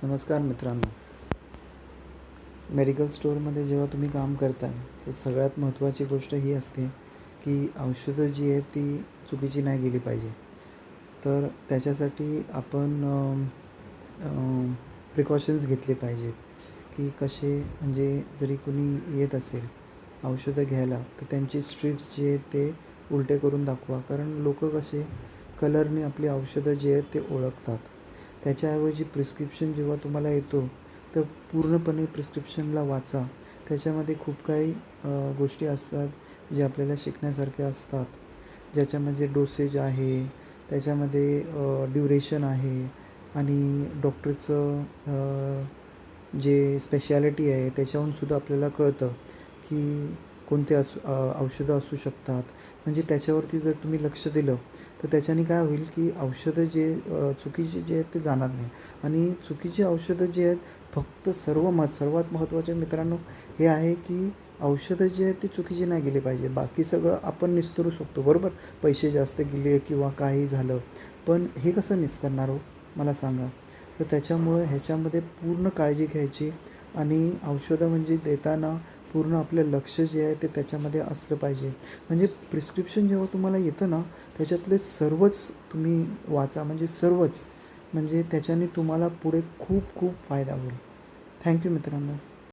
नमस्कार मित्रांनो. मेडिकल स्टोअरमध्ये जेव्हा तुम्ही काम करता तर सगळ्यात महत्त्वाची गोष्ट ही असते की औषधं जी आहेत ती चुकीची नाही गेली पाहिजे. तर त्याच्यासाठी आपण प्रिकॉशन्स घेतले पाहिजेत की कसे, म्हणजे जरी कुणी येत असेल औषधं घ्यायला तर त्यांचे स्ट्रिप्स जे आहेत ते उलटे करून दाखवा. कारण लोकं कसे कलरने आपली औषधं जे आहेत ते ओळखतात. त्याच्याऐवजी प्रिस्क्रिप्शन जेव्हा तुम्हाला येतो तर पूर्णपणे प्रिस्क्रिप्शनला वाचा. त्याच्यामध्ये खूप काही गोष्टी असतात जे आपल्याला शिकण्यासारख्या असतात. ज्याच्यामध्ये डोसेज आहे, त्याच्यामध्ये ड्युरेशन आहे आणि डॉक्टरचं जे स्पेशालिटी आहे त्याच्याहूनसुद्धा आपल्याला कळतं की कोणते औषधं असू शकतात. म्हणजे त्याच्यावरती जर तुम्ही लक्ष दिलं तर त्याच्याने काय होईल की औषधं जे चुकीचे जे आहेत ते जाणार नाही. आणि चुकीची औषधं जी आहेत फक्त सर्वात महत्त्वाचे मित्रांनो हे आहे की औषधं जी आहेत ती चुकीची नाही गेली पाहिजे. बाकी सगळं आपण निस्तरू शकतो, बरोबर. पैसे जास्त गेले किंवा काही झालं, पण हे कसं निस्तरणार हो, मला सांगा. तर त्याच्यामुळं ह्याच्यामध्ये पूर्ण काळजी घ्यायची आणि औषधं म्हणजे देताना पूर्ण आपलं लक्ष जे आहे ते त्याच्यामध्ये असलं पाहिजे. म्हणजे प्रिस्क्रिप्शन जेव्हा तुम्हाला येतं ना त्याच्यातले सर्वच तुम्ही वाचा, म्हणजे सर्वच. म्हणजे त्याच्याने तुम्हाला पुढे खूप खूप फायदा होईल. थँक्यू मित्रांनो.